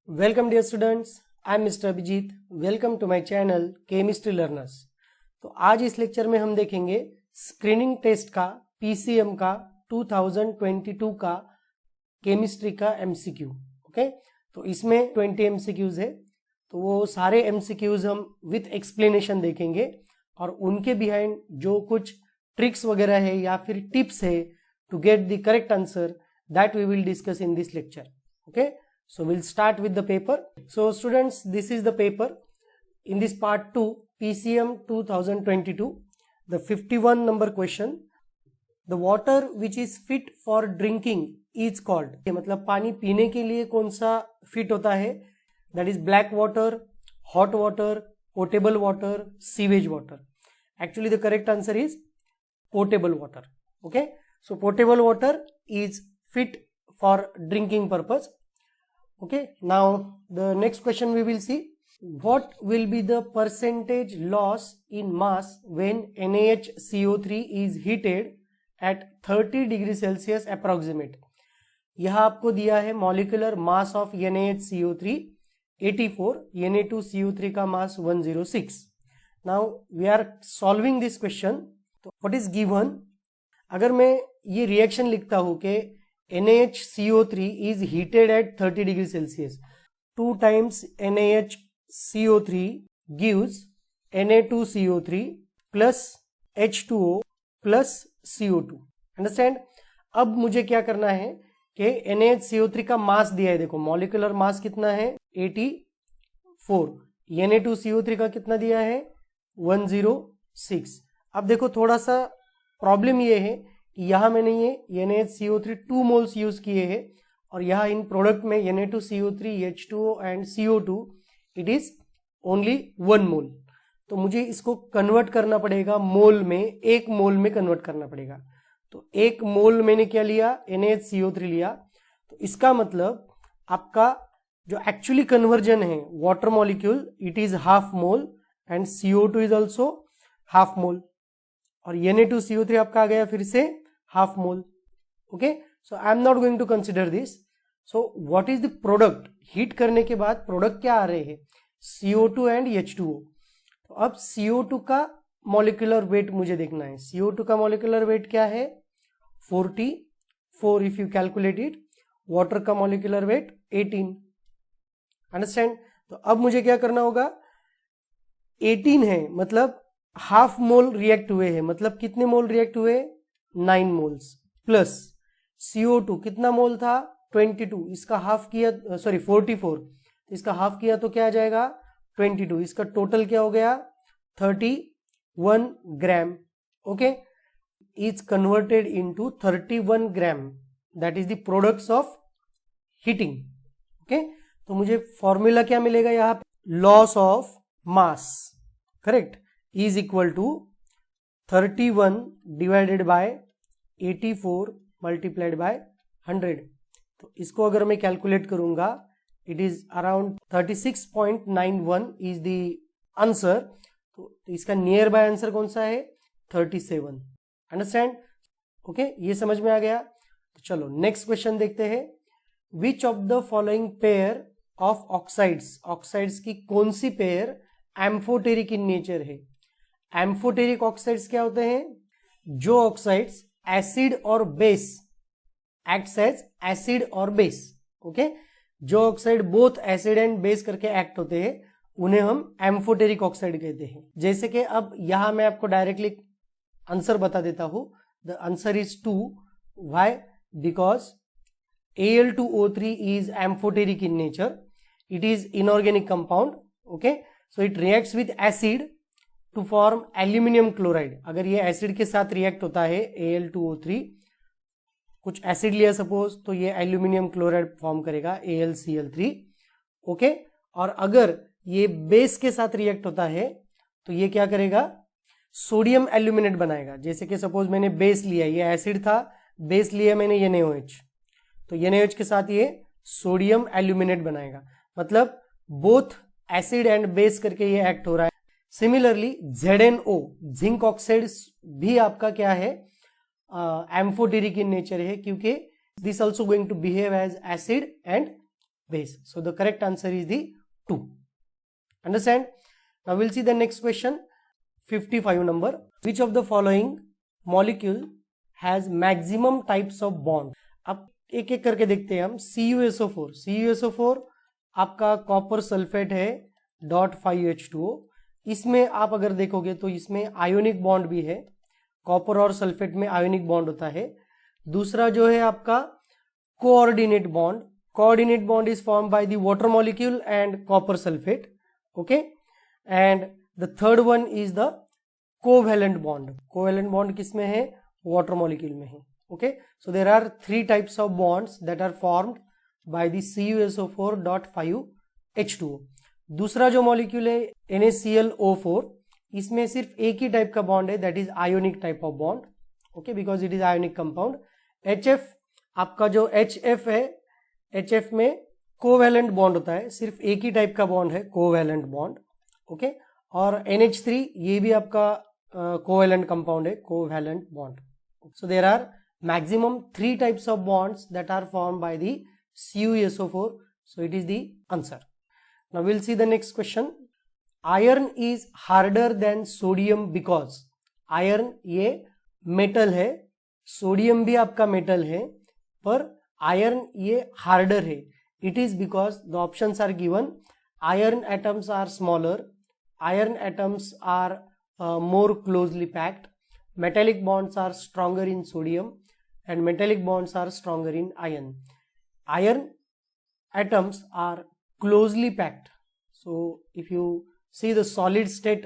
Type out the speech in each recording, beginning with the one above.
Welcome dear students, I am mister Abhijit. Welcome to my channel chemistry learners. तो आज इस lecture में हम देखेंगे स्क्रीनिंग टेस्ट का पीसीएम का 2022 का केमिस्ट्री का एमसीक्यू। ओके, तो इसमें 20 एमसीक्यूज है, तो वो सारे एमसीक्यूज हम विथ एक्सप्लेनेशन देखेंगे और उनके बिहाइंड जो कुछ ट्रिक्स वगैरह है या फिर टिप्स है to get the correct answer, that we will discuss in this lecture. Okay, so we'll start with the paper. So students, this is the paper. In this part 2 PCM 2022, the 51 number question, the water which is fit for drinking is called, मतलब पानी पीने के लिए कौन सा fit होता है, that is black water, hot water, potable water, sewage water. Actually the correct answer is potable water. Okay, so potable water is fit for drinking purpose. Okay, now the next question we will see, what will be the percentage loss in mass when NaHCO3 is heated at 30 degree Celsius approximate. यहाँ आपको दिया है molecular mass of NaHCO3 84, Na2CO3 का mass 106. Now we are solving this question. तो what is given, अगर मैं ये reaction लिखता हूं कि NaHCO3 is heated at 30 degree Celsius. 2 times NaHCO3 gives Na2CO3 plus H2O plus CO2. Understand? अब मुझे क्या करना है कि NaHCO3 का मास दिया है, देखो मॉलिक्यूलर मास कितना है 84, Na2CO3 का कितना दिया है 106. अब देखो थोड़ा सा प्रॉब्लम ये है कि यहाँ मैंने ये NaHCO3 2 मोल्स यूज किए हैं और यहाँ इन प्रोडक्ट में Na2CO3, H2O and CO2 it is only 1 मोल. तो मुझे इसको कन्वर्ट करना पड़ेगा मोल में, एक मोल में कन्वर्ट करना पड़ेगा. तो एक मोल मैंने क्या लिया, NaHCO3 लिया. तो इसका मतलब आपका जो एक्चुअली कन्वर्जन है water molecule it is half mole and CO2 is also half mole और Na2CO3 आपका आ गया फिर से half mole. Okay, so I am not going to consider this. So what is the product? Heat करने के बाद product क्या आ रहे हैं, CO2 एंड H2O. तो अब CO2 का मॉलिक्यूलर वेट मुझे देखना है. CO2 का मॉलिक्यूलर वेट क्या है 44 if you calculate it. Water का मॉलिक्यूलर वेट 18. अंडरस्टैंड? तो अब मुझे क्या करना होगा, 18 है मतलब हाफ मोल रिएक्ट हुए हैं, मतलब कितने मोल रिएक्ट हुए 9 मोल्स प्लस CO2 कितना मोल था 22, इसका हाफ किया 44, इसका हाफ किया तो क्या आ जाएगा 22, इसका टोटल क्या हो गया 31 gram. Okay, is converted into 31 gram, that is the products of heating. Okay, तो मुझे फॉर्मूला क्या मिलेगा यहाँ पे, loss of mass, correct, is equal to 31 divided by 84 multiplied by 100. तो इसको अगर मैं कैलकुलेट करूंगा it is around 36.91 is the answer. तो इसका नियर बाय आंसर कौन सा है 37. अंडरस्टैंड? ओके, ये समझ में आ गया. तो चलो नेक्स्ट क्वेश्चन देखते हैं. विच of the following pair of oxides, oxides की कौन सी पेयर एम्फोटेरिक इन नेचर है. एम्फोटेरिक ऑक्साइड्स क्या होते हैं, जो ऑक्साइड्स एसिड और बेस एक्ट्स एज एसिड और बेस. ओके, जो oxide both acid and base करके एक्ट होते हैं उन्हें हम एम्फोटेरिक ऑक्साइड कहते हैं. जैसे कि अब यहां मैं आपको डायरेक्टली आंसर बता देता हूं. The answer is 2. Why? Because Al2O3 is amphoteric in nature. It is inorganic compound. Okay, so it reacts with acid to form aluminium chloride. अगर ये एसिड के साथ रिएक्ट होता है Al2O3, कुछ एसिड लिया सपोज, तो ये एल्यूमिनियम क्लोराइड फॉर्म करेगा AlCl3. ओके, और अगर ये बेस के साथ रिएक्ट होता है तो ये क्या करेगा, सोडियम एल्यूमिनेट बनाएगा. जैसे कि सपोज मैंने बेस लिया, ये एसिड था, बेस लिया मैंने NaOH, तो NaOH के साथ ये सोडियम एल्यूमिनेट बनाएगा. मतलब बोथ एसिड एंड बेस करके ये एक्ट हो रहा है. सिमिलरली ZnO, जिंक ऑक्साइड भी आपका क्या है एम्फोटेरिक इन नेचर है, क्योंकि this also going to behave as acid and base. So the correct answer is the 2. Understand? Now we'll see the next question, 55 number. Which of the following molecule has maximum types of bond? अब एक एक करके देखते हैं हम. CuSO4 आपका copper sulphate है .5H2O. इसमें आप अगर देखोगे तो इसमें आयोनिक बॉन्ड भी है. कॉपर और सल्फेट में आयोनिक बॉन्ड होता है. दूसरा जो है आपका coordinate bond is form by the water molecule and copper sulphate. Okay, and the third one is the covalent bond किसमें है? वाटर मॉलिक्यूल में है. Okay, so there are 3 types of bonds that are formed by the CuSO4.5H2O. दूसरा जो molecule है NaClO4, इसमें सिर्फ एक ही टाइप का बॉन्ड है, that is ionic type of bond. Okay, because it is ionic compound. HF आपका जो HF है, HF में कोवैलेंट बॉन्ड होता है, सिर्फ एक ही टाइप का बॉन्ड है, कोवैलेंट बॉन्ड. ओके, और NH3 ये भी आपका कोवैलेंट कंपाउंड है, covalent bond. So there are maximum 3 types of bonds that are formed by the CuSO4. So it is the answer. Now will see the next question. Iron is harder than sodium because. Iron ये metal है, sodium भी आपका metal है, पर iron ये harder है. It is because the options are given. Iron atoms are smaller, iron atoms are more closely packed, metallic bonds are stronger in sodium, and metallic bonds are stronger in iron. Iron atoms are closely packed. So if you see the solid state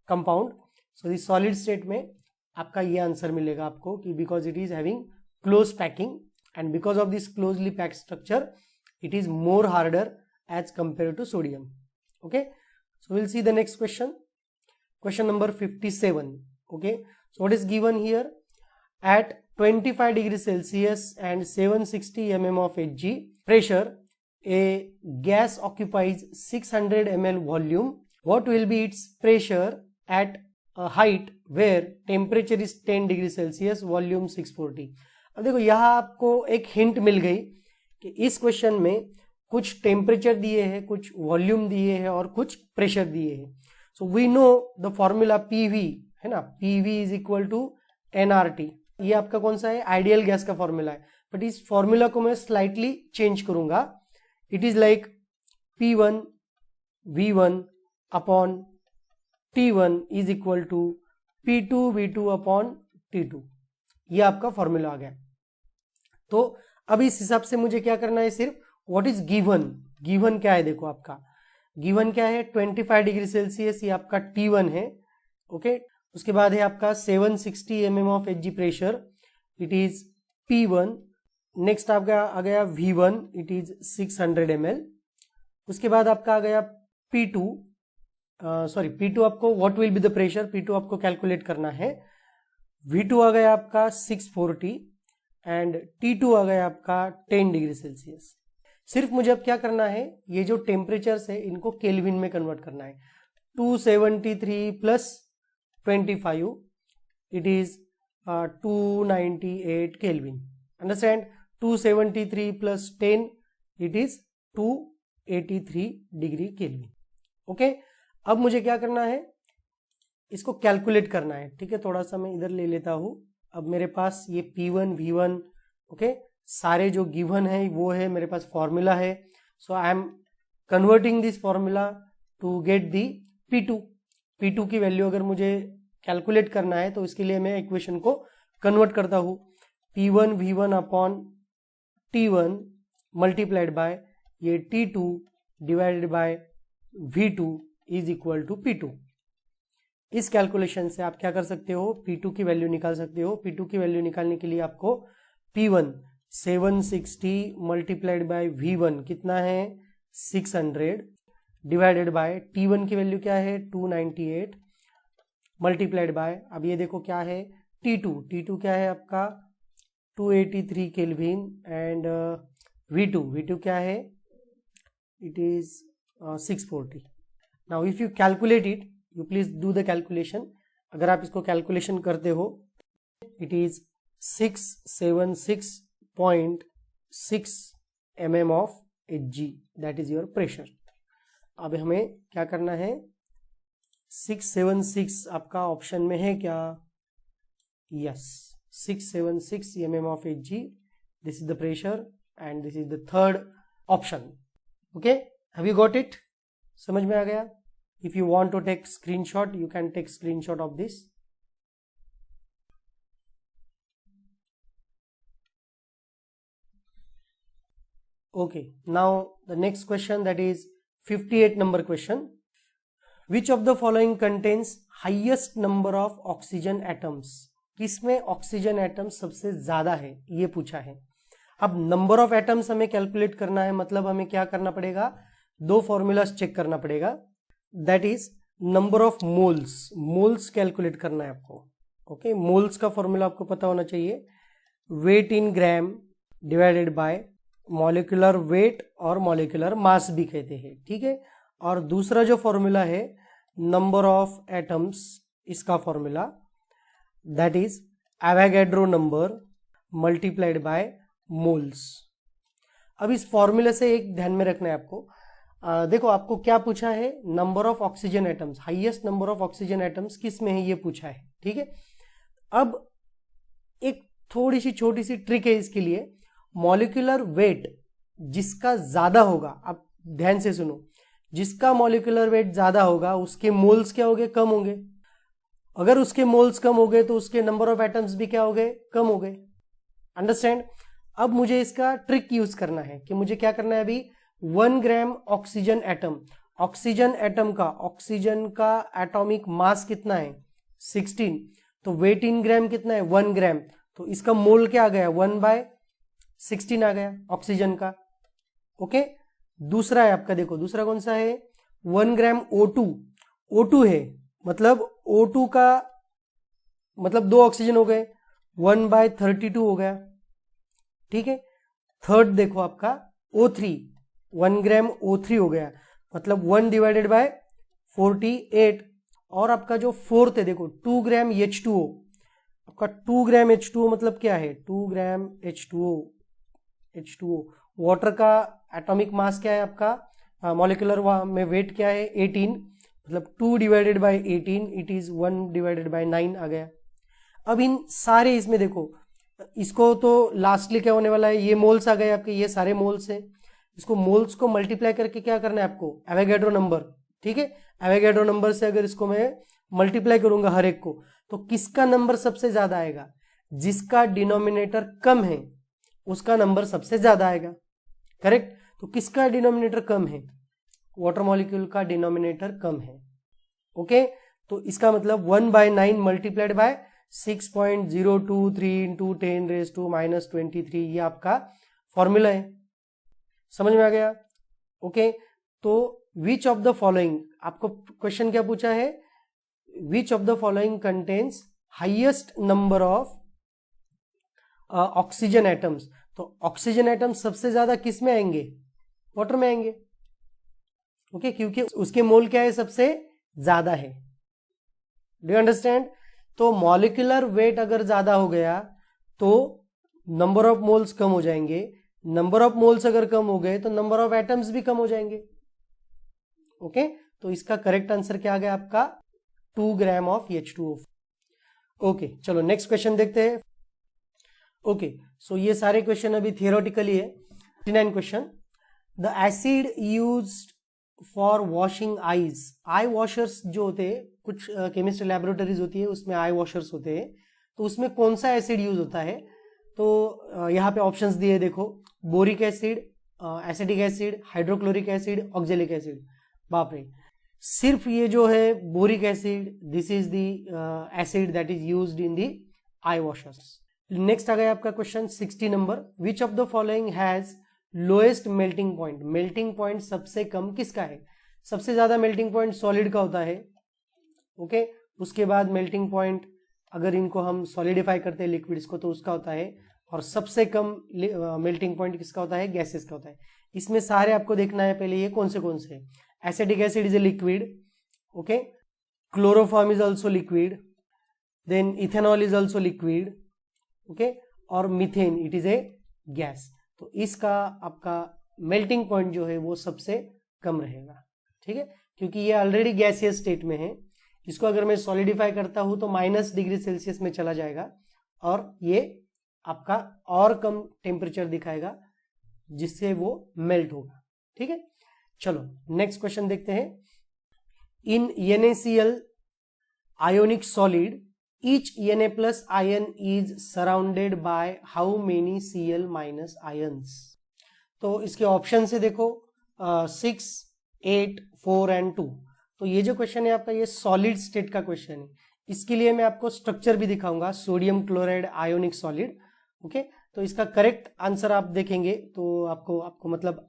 compound, so the solid state में आपका ये answer मिलेगा आपको कि because it is having close packing, and because of this closely packed structure it is more harder as compared to sodium. Okay, so we'll see the next question. Question number 57. Okay, so what is given here? At 25 degrees Celsius and 760 mm of Hg pressure, a gas occupies 600 ml volume. What will be its pressure at a height where temperature is 10 degrees Celsius, volume 640? अब देखो यहाँ आपको एक hint मिल गई कि इस question में कुछ टेम्परेचर दिए हैं, कुछ वॉल्यूम दिए हैं और कुछ प्रेशर दिए हैं. So we know the formula PV है ना, PV is equal to nRT. ये आपका कौन सा है? आइडियल गैस का फॉर्मूला है, बट इस फॉर्मूला को मैं स्लाइटली चेंज करूंगा. It is like P1 V1 upon T1 is equal to P2 V2 upon T2. ये आपका फॉर्मूला आ गया. तो अब इस हिसाब से मुझे क्या करना है, सिर्फ व्हाट इज गिवन क्या है. देखो आपका गिवन क्या है, 25 डिग्री सेल्सियस, ये आपका T1 है. ओके, उसके बाद है आपका 760 mm of Hg pressure, it is P1. Next आपका आ गया V1, इट इज 600 ml. उसके बाद आपका आ गया P2. P2 आपको what will be the pressure, P2 आपको कैलकुलेट करना है. V2 आ गया आपका 640 एंड T2 आ गया आपका 10 डिग्री सेल्सियस. सिर्फ मुझे अब क्या करना है, ये जो टेम्परेचर्स है इनको केल्विन में कन्वर्ट करना है. 273 plus 25 it is 298 kelvin. Understand? 273 plus 10 it is 283 degree kelvin. Okay, अब मुझे क्या करना है, इसको कैलकुलेट करना है. ठीक है, थोड़ा सा मैं इधर ले लेता हूं. अब मेरे पास ये P1 V1 ओके, सारे जो गिवन है वो है, मेरे पास फॉर्मूला है. So I am converting this formula to get the P2 की वैल्यू अगर मुझे कैलकुलेट करना है तो इसके लिए मैं इक्वेशन को कन्वर्ट करता हूँ. P1 V1 upon T1 multiplied by ये T2 divided by V2 is equal to P2. इस कैलकुलेशन से आप क्या कर सकते हो, P2 की वैल्यू निकाल सकते हो. P2 की वैल्यू निकालने के लिए आपको P1 760 मल्टीप्लाइड बाय V1 कितना है 600 डिवाइडेड बाय T1 की वैल्यू क्या है 298 मल्टीप्लाइड बाय, अब ये देखो क्या है T2 क्या है आपका 283 केल्विन एंड V2 क्या है it is 640. Now if you calculate it, you please do the calculation. अगर आप इसको कैलकुलेशन करते हो it is 676.6 mm of Hg, that is your pressure. अब हमें क्या करना है, 676 आपका ऑप्शन में है क्या? Yes, 676 mm of Hg, this is the pressure and this is the third option. Okay, have you got it? समझ में आ गया? If you want to take screenshot, you can take screenshot of this. Okay, now the next question, that is 58 number question. Which of the following contains highest number of oxygen atoms? किसमें oxygen atom सबसे ज्यादा है, ये पूछा है। अब number of atoms हमें calculate करना है, मतलब हमें क्या करना पड़ेगा, दो फॉर्मूलाज चेक करना पड़ेगा। That is number of moles, moles calculate करना है आपको। ओके, मोल्स का फॉर्मूला आपको पता होना चाहिए, weight in gram divided by molecular weight और मॉलिक्यूलर मास भी कहते हैं, ठीक है। और दूसरा जो फॉर्मूला है नंबर ऑफ एटम्स, इसका formula that is Avogadro number multiplied by moles. अब इस फॉर्मूले से एक ध्यान में रखना है आपको, देखो आपको क्या पूछा है, number of oxygen atoms, highest number of oxygen atoms किस में है ये पूछा है, ठीक है। अब एक थोड़ी सी छोटी सी ट्रिक है इसके लिए, मॉलिक्यूलर वेट जिसका ज्यादा होगा, आप ध्यान से सुनो, जिसका मॉलिक्यूलर वेट ज्यादा होगा उसके मोल्स क्या होंगे, कम होंगे। अगर उसके मोल्स कम हो गए तो उसके नंबर ऑफ एटम्स भी क्या हो गए, कम हो गए। अंडरस्टैंड? अब मुझे इसका ट्रिक यूज करना है कि मुझे क्या करना है, अभी 1 gram oxygen atom, oxygen atom का, ऑक्सीजन का एटॉमिक मास कितना है 16, तो वेट इन ग्राम कितना है 1 ग्राम, तो इसका मोल क्या आ गया 1/16 आ गया ऑक्सीजन का। ओके, दूसरा है आपका, देखो दूसरा कौन सा है, 1 ग्राम O2, O2 है, मतलब O2 का मतलब 2 ऑक्सीजन हो गए, 1/32 हो गया, ठीक है। थर्ड देखो आपका O3, 1 ग्राम O3 हो गया, मतलब 1/48। और आपका जो फोर्थ है देखो 2 ग्राम H2O, आपका 2 ग्राम H2O मतलब क्या है, 2 ग्राम H2O, वाटर का एटॉमिक मास क्या है आपका, मॉलिक्यूलर में वेट क्या है 18, मतलब 2/18, इट इज 1/9 आ गया। अब इन सारे इसमें देखो, इसको तो लास्टली क्या होने वाला है, ये मोल्स आ गए आपके, ये सारे मोल्स हैं, इसको मोल्स को मल्टीप्लाई करके क्या करना है आपको, एवोगैड्रो नंबर, ठीक है। एवोगैड्रो नंबर से अगर इसको मैं मल्टीप्लाई करूंगा हर एक को, तो किसका नंबर सबसे ज्यादा आएगा, जिसका डिनोमिनेटर कम है उसका नंबर सबसे ज्यादा आएगा, करेक्ट। तो किसका डिनोमिनेटर कम है, वाटर मॉलिक्यूल का डिनोमिनेटर कम है। ओके, तो इसका मतलब 1/9 मल्टीप्लाइड बाय 6.023 इंटू 10⁻⁻23, ये आपका फॉर्मूला है। समझ में आ गया? ओके, तो विच ऑफ द फॉलोइंग, आपको क्वेश्चन क्या पूछा है, विच of the following contains highest number of oxygen atoms. तो ऑक्सीजन एटम्स सबसे ज्यादा किस में आएंगे, वाटर में आएंगे। ओके, क्योंकि उसके मोल क्या है, सबसे ज्यादा है। Do you understand? तो मॉलिक्यूलर वेट अगर ज्यादा हो गया तो नंबर ऑफ मोल्स कम हो जाएंगे, नंबर ऑफ मोल्स अगर कम हो गए तो नंबर ऑफ एटम्स भी कम हो जाएंगे। ओके, तो इसका करेक्ट आंसर क्या आ गया आपका, 2 ग्राम ऑफ H2O। ओके, चलो नेक्स्ट क्वेश्चन देखते हैं। ओके, सो ये सारे क्वेश्चन अभी थियोरेटिकली है। 59 question, the acid used for washing eyes, I washers जो होते हैं, कुछ केमिस्ट्री लैबोरेटरीज होती है उसमें आई वॉशर्स होते हैं, तो उसमें कौन सा एसिड यूज होता है, तो यहाँ पे ऑप्शंस दिए देखो, boric acid, acetic acid, hydrochloric acid, oxalic acid. बाप रे, सिर्फ ये जो है boric acid, this is the acid that is used in the eye washers. Next आ गया आपका question 60 number, which of the following has lowest melting point, melting point सबसे कम किसका है। सबसे ज्यादा मेल्टिंग पॉइंट सॉलिड का होता है। ओके, उसके बाद मेल्टिंग पॉइंट अगर इनको हम सॉलिडिफाई करते हैं लिक्विड्स को तो उसका होता है, और सबसे कम मेल्टिंग पॉइंट किसका होता है, गैसेस का होता है। इसमें सारे आपको देखना है पहले ये कौन से हैं। Acetic acid is a liquid, okay, chloroform is also liquid, then ethanol is also liquid, okay, और methane it is a gas. तो इसका आपका मेल्टिंग पॉइंट जो है वो सबसे कम रहेगा, ठीक है, क्योंकि ये ऑलरेडी गैसियस स्टेट में है। इसको अगर मैं सॉलिडिफाई करता हूं तो -डिग्री सेल्सियस में चला जाएगा और ये आपका और कम टेम्परेचर दिखाएगा जिससे वो मेल्ट होगा, ठीक है। चलो नेक्स्ट क्वेश्चन देखते हैं। इन NaCl ionic solid, each Na plus ion is surrounded by how many Cl minus ions? तो इसके ऑप्शन से देखो 6, 8, 4 एंड 2। तो ये जो क्वेश्चन है आपका ये सॉलिड स्टेट का क्वेश्चन है। इसके लिए मैं आपको स्ट्रक्चर भी दिखाऊंगा, sodium chloride ionic solid, okay. तो इसका करेक्ट आंसर आप देखेंगे तो आपको मतलब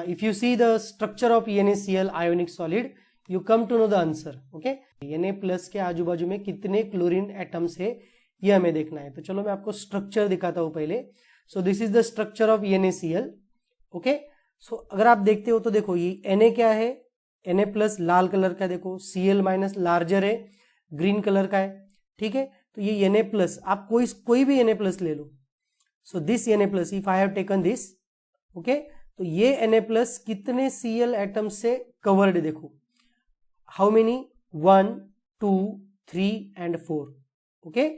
if you see the structure of NaCl ionic solid you come to know the answer, okay. Na plus के आजू बाजू में कितने क्लोरीन एटम्स है ये हमें देखना है। तो चलो मैं आपको स्ट्रक्चर दिखाता हूं पहले। So this is the structure of NaCl, okay. So अगर आप देखते हो तो देखो ये Na क्या है, Na प्लस लाल कलर का, देखो Cl माइनस लार्जर है, ग्रीन कलर का है, ठीक है। तो ये Na प्लस, आप कोई भी Na प्लस ले लो। So this Na plus, if I have taken this, okay, तो ये Na प्लस कितने Cl एटम से कवर्ड, देखो how many, 1, 2, 3 and 4, okay.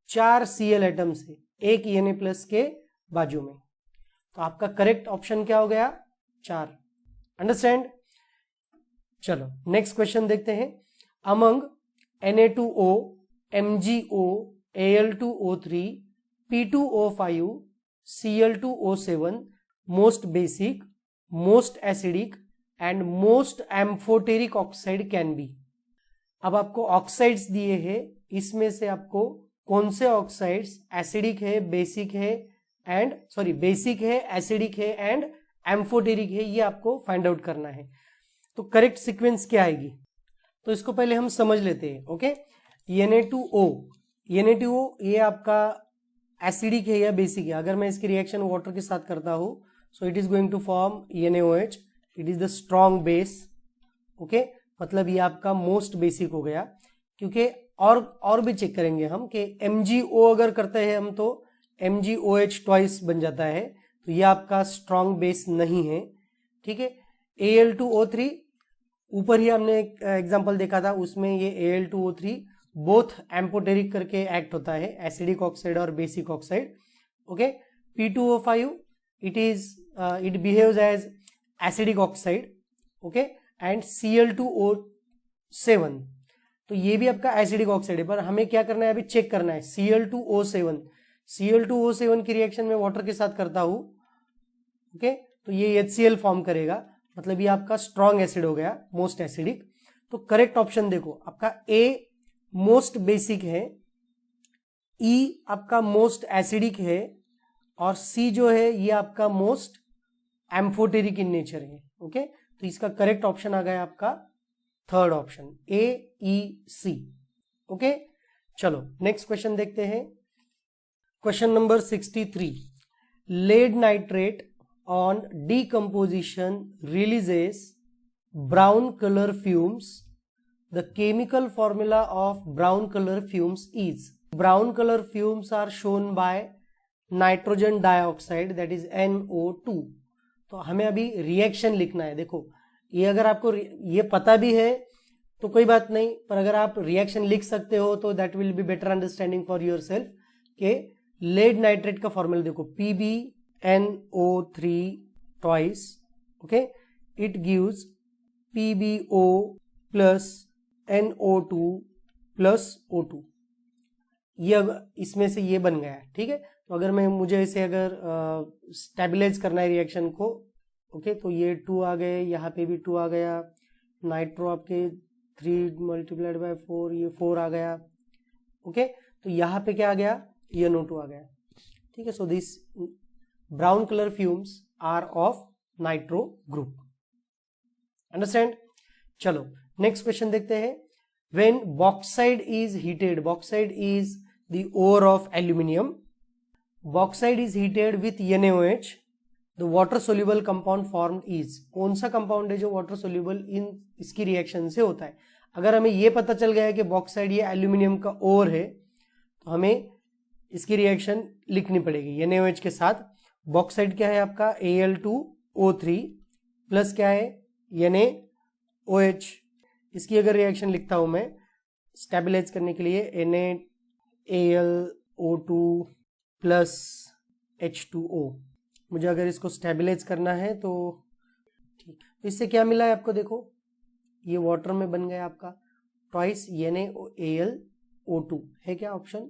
4 Cl atom से एक Na प्लस के बाजू में। तो आपका करेक्ट ऑप्शन क्या हो गया, 4। अंडरस्टैंड। चलो नेक्स्ट क्वेश्चन देखते हैं। Among Na2O, MgO, Al2O3, P2O5, Cl2O7 most basic, most acidic and most amphoteric oxide can be. अब आपको ऑक्साइड्स दिए हैं, इसमें से आपको कौन से ऑक्साइड्स एसिडिक है, बेसिक है एंड बेसिक है, एसिडिक है एंड एम्फोटेरिक है, ये आपको फाइंड आउट करना है। तो करेक्ट सीक्वेंस क्या आएगी, तो इसको पहले हम समझ लेते हैं, ओके। Na2O ये आपका एसिडिक है या बेसिक है? अगर मैं इसकी रिएक्शन वाटर के साथ करता हूं so it is going to form NaOH, it is the strong base, okay. मतलब ये आपका मोस्ट बेसिक हो गया, क्योंकि और भी चेक करेंगे हम कि MgO अगर करते हैं हम तो MgOH ट्वाइस बन जाता है, तो ये आपका स्ट्रॉन्ग बेस नहीं है, ठीक है। Al2O3 ऊपर ही हमने एक एग्जांपल देखा था, उसमें ये Al2O3 बोथ एम्फोटेरिक करके एक्ट होता है, एसिडिक ऑक्साइड और basic oxide, okay. P2O5 it behaves as acidic oxide, okay, and Cl2O7 तो ये भी आपका एसिडिक ऑक्साइड है, पर हमें क्या करना है, अभी चेक करना है। Cl2O7 की रिएक्शन में वाटर के साथ करता हूं, ओके, तो ये HCl फॉर्म करेगा, मतलब ये आपका स्ट्रॉन्ग एसिड हो गया, मोस्ट एसिडिक। तो करेक्ट ऑप्शन देखो आपका A मोस्ट बेसिक है, E आपका मोस्ट एसिडिक है और C जो है ये आपका मोस्ट एम्फोटेरिक इन नेचर है, ओके। तो इसका करेक्ट ऑप्शन आ गया आपका थर्ड ऑप्शन AEC, ओके। चलो नेक्स्ट क्वेश्चन देखते हैं। Question number 63। Lead nitrate on decomposition releases brown colour fumes. The chemical formula of brown color fumes is, brown color fumes are shown by nitrogen dioxide, that is NO2। तो हमें अभी reaction लिखना है। देखो ये अगर आपको ये पता भी है तो कोई बात नहीं, पर अगर आप रिएक्शन लिख सकते हो तो that will be better understanding for your self. के लेड नाइट्रेट का फॉर्मूला देखो, PbNO3 twice, okay, it gives PbO plus NO2 plus O2, ये इसमें से ये बन गया, ठीक है। तो अगर मुझे इसे अगर स्टेबलाइज करना है रिएक्शन को, ओके, तो ये 2 आ गए, यहाँ पे भी 2 आ गया, नाइट्रो आपके 3 मल्टीप्लाइड बाय 4, ये 4 आ गया, ओके। तो यहाँ पे क्या आ गया, ये NO2 आ गया, ठीक है। So this brown colour fumes are of nitro group, understand. चलो नेक्स्ट क्वेश्चन देखते हैं। When bauxite is heated, bauxite is the ore of aluminium, bauxite is heated with NaOH, the water soluble compound formed is. कौन सा compound है जो water soluble in इसकी reaction से होता है? अगर हमें यह पता चल गया है कि बॉक्साइड ये एल्यूमिनियम का ओर है, तो हमें इसकी रिएक्शन लिखनी पड़ेगी NaOH के साथ। बॉक्साइड क्या है आपका, Al2 O3 प्लस क्या है NaOH। इसकी अगर रिएक्शन लिखता हूं मैं स्टेबलाइज करने के लिए NaAlO2 प्लस H2O। मुझे अगर इसको स्टेबलाइज करना है तो ठीक, तो इससे क्या मिला है आपको, देखो ये वाटर में बन गया आपका ट्वाइस NaAlO2 है क्या ऑप्शन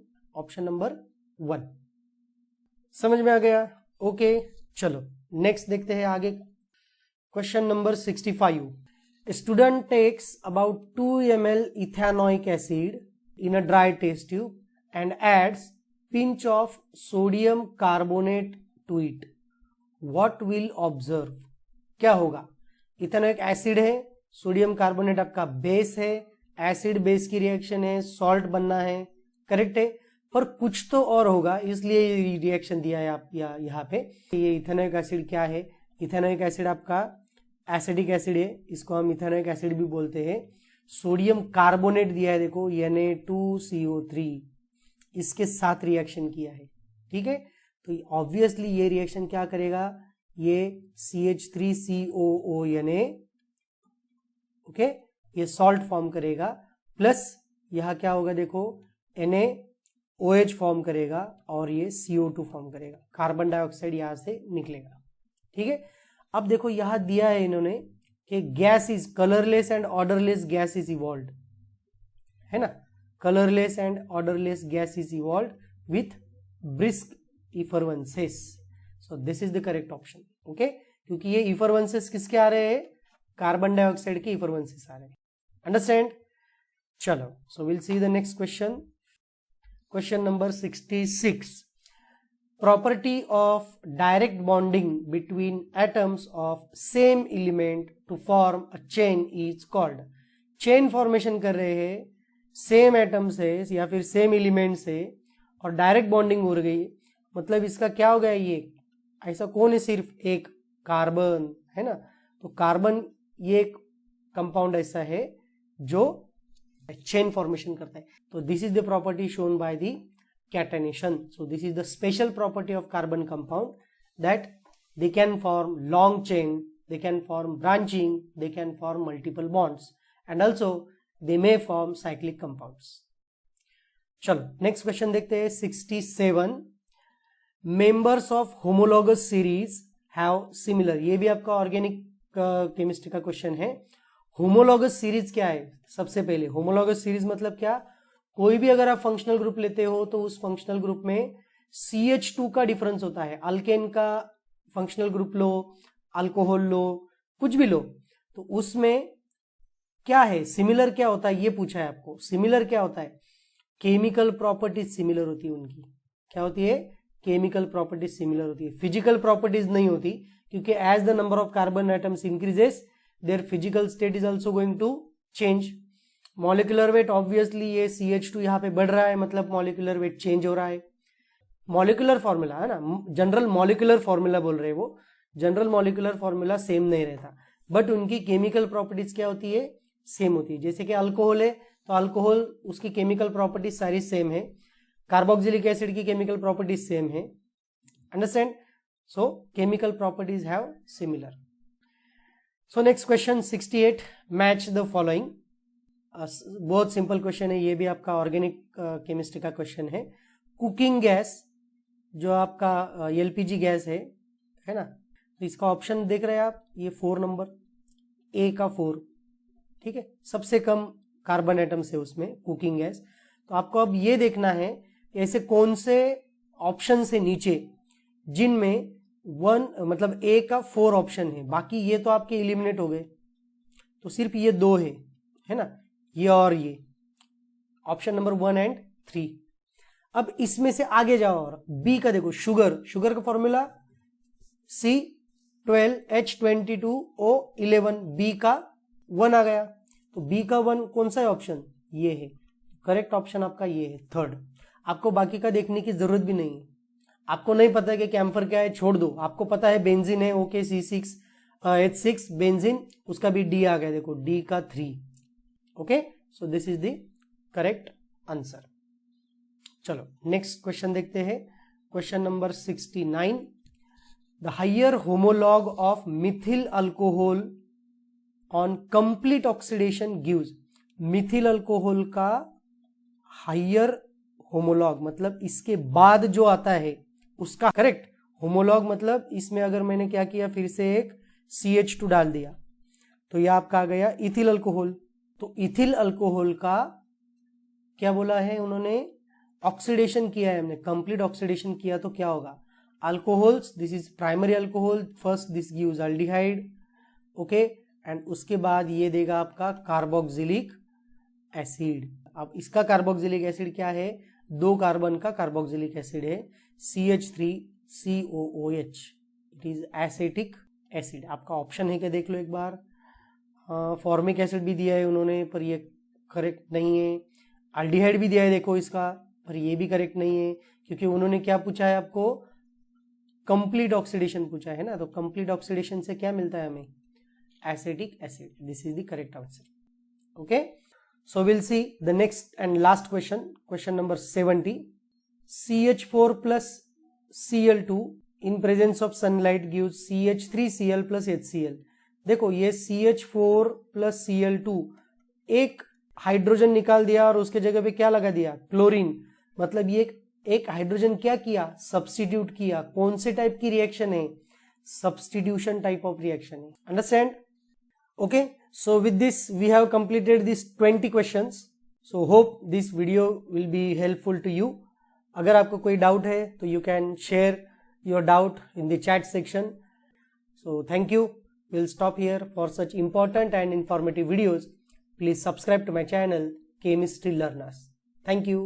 नंबर 1। समझ में आ गया? ओके चलो नेक्स्ट देखते हैं आगे। Question number 65। Student takes about 2 ml ethanoic acid in a dry test tube and adds pinch of sodium carbonate to it. What will observe? क्या होगा? इथेनोइक एसिड है, सोडियम कार्बोनेट आपका बेस है, acid base की reaction है, salt बनना है, correct है, पर कुछ तो और होगा इसलिए ये रिएक्शन दिया है आप यहाँ पे। ये इथेनोइक एसिड क्या है? इथेनोइक एसिड आपका एसिडिक एसिड है, इसको हम इथेनोइक एसिड भी बोलते हैं। सोडियम कार्बोनेट दिया है, देखो Na2CO3, इसके साथ रिएक्शन किया है, ठीक है। तो ऑब्वियसली ये रिएक्शन क्या करेगा, ये CH3COO ओके, ये सॉल्ट फॉर्म करेगा, प्लस यहां क्या होगा देखो NaOH फॉर्म करेगा और ये CO2 फॉर्म करेगा, कार्बन डाइऑक्साइड यहां से निकलेगा, ठीक है। अब देखो यहां दिया है इन्होंने कि gas is colourless and odourless gas is evolved, है ना, colourless and odourless gas is evolved with brisk effervescences. So this is the correct option, okay, क्योंकि ये इफरवेंसेस किसके आ रहे हैं, कार्बन डाइऑक्साइड के इफरवेंसेस आ रहे हैं, अंडरस्टैंड। चलो so will see the next question. Question number 66। Property of direct bonding between atoms of same element to form a chain is called। Chain formation कर रहे हैं सेम एटम से या फिर सेम एलिमेंट से और डायरेक्ट बॉन्डिंग हो गई, मतलब इसका क्या हो गया, ये ऐसा कौन है, सिर्फ एक कार्बन है ना, तो कार्बन ये एक कंपाउंड ऐसा है जो चेन फॉर्मेशन करता है। तो this is the property shown by the catenation. So this is the special property of carbon compound, that they can form long chain, they can form branching, they can form multiple bonds, and also they may form cyclic compounds. चलो next question देखते हैं 67। members of homologous series have similar, ये भी आपका organic chemistry का question है। Homologous series क्या है? सबसे पहले होमोलॉगस सीरीज मतलब क्या, कोई भी अगर आप फंक्शनल ग्रुप लेते हो तो उस फंक्शनल ग्रुप में CH2 का डिफरेंस होता है। अल्केन का फंक्शनल ग्रुप लो, अल्कोहल लो, कुछ भी लो, तो उसमें क्या है, सिमिलर क्या होता है, ये पूछा है आपको। सिमिलर क्या होता है, केमिकल प्रॉपर्टीज सिमिलर होती है उनकी। क्या होती है? केमिकल प्रॉपर्टीज सिमिलर होती है, फिजिकल प्रॉपर्टीज नहीं होती, क्योंकि as the number of carbon atoms increases their physical state is also going to change. Molecular weight obviously ये CH2 यहाँ पे बढ़ रहा है, मतलब मॉलिक्यूलर वेट चेंज हो रहा है। मॉलिक्यूलर फॉर्मूला है ना, जनरल मॉलिक्यूलर फॉर्मूला बोल रहे हैं वो, जनरल मॉलिक्यूलर फॉर्मूला सेम नहीं रहता, बट उनकी केमिकल प्रॉपर्टीज क्या होती है, सेम होती है। जैसे कि अल्कोहल है तो अल्कोहल उसकी केमिकल प्रॉपर्टीज सारी सेम है, कार्बोक्सिलिक एसिड की केमिकल प्रॉपर्टीज सेम है, understand. So chemical properties have similar. So next question 68। Match the following. बहुत सिंपल क्वेश्चन है, ये भी आपका ऑर्गेनिक केमिस्ट्री का क्वेश्चन है। कुकिंग गैस जो आपका LPG गैस है ना, तो इसका ऑप्शन देख रहे हैं आप, ये 4 नंबर A का 4, ठीक है, सबसे कम कार्बन एटम्स है उसमें कुकिंग गैस। तो आपको अब ये देखना है ऐसे कौन से ऑप्शन से नीचे जिनमें 1 मतलब A का 4 ऑप्शन है, बाकी ये तो आपके एलिमिनेट हो गए, तो सिर्फ ये 2 है ना, ये और ये ऑप्शन नंबर 1 एंड 3। अब इसमें से आगे जाओ और बी का देखो, शुगर का फॉर्मूला C12H22O11, बी का 1 आ गया, तो बी का 1 कौन सा है ऑप्शन, ये है, करेक्ट ऑप्शन आपका ये है, थर्ड। आपको बाकी का देखने की जरूरत भी नहीं है, आपको नहीं पता है कि कैम्फर क्या है, छोड़ दो, आपको पता है बेंजीन है, ओके C6H6 बेंजीन, उसका भी डी आ गया, देखो डी का 3, okay, so this is the correct answer. चलो नेक्स्ट क्वेश्चन देखते हैं, question number 69। The higher homologue of methyl alcohol on complete oxidation gives, methyl alcohol का हायर होमोलॉग मतलब इसके बाद जो आता है उसका, करेक्ट, होमोलॉग मतलब इसमें अगर मैंने क्या किया, फिर से एक CH2 डाल दिया तो यह आपका आ गया इथिल अल्कोहल। तो इथिल अल्कोहल का क्या बोला है उन्होंने, ऑक्सीडेशन किया है हमने, कंप्लीट ऑक्सीडेशन किया तो क्या होगा, alcohols, this is primary alcohol, first this gives aldehyde, okay, and उसके बाद ये देगा आपका कार्बोक्सिलिक एसिड। अब इसका कार्बोक्सिलिक एसिड क्या है, 2 कार्बन का कार्बोक्सिलिक एसिड है, CH3COOH, it is acetic acid. आपका ऑप्शन है क्या, देख लो एक बार, फॉर्मिक एसिड भी दिया है उन्होंने पर ये करेक्ट नहीं है, एल्डिहाइड भी दिया है देखो इसका, पर ये भी करेक्ट नहीं है, क्योंकि उन्होंने क्या पूछा है आपको, कंप्लीट ऑक्सीडेशन पूछा है ना, तो कंप्लीट ऑक्सीडेशन से क्या मिलता है हमें, acetic acid, this is the correct answer. Okay, so we'll see the next and last question, question number 70. CH4 plus Cl2 in presence of sunlight gives CH3Cl plus HCl। देखो ये CH4 plus Cl2 एक hydrogen निकाल दिया और उसके जगह पे क्या लगा दिया, क्लोरीन, मतलब ये एक हाइड्रोजन क्या किया, सब्स्टिट्यूट किया। कौन से टाइप की रिएक्शन है, सब्स्टिट्यूशन टाइप ऑफ रिएक्शन है, understand. Okay, so with this we have completed these 20 questions. So hope this video will be helpful to you. अगर आपको कोई डाउट है तो you can share your doubt in the chat section. So thank you. We'll stop here. For such important and informative videos, please subscribe to my channel Chemistry Learners. Thank you.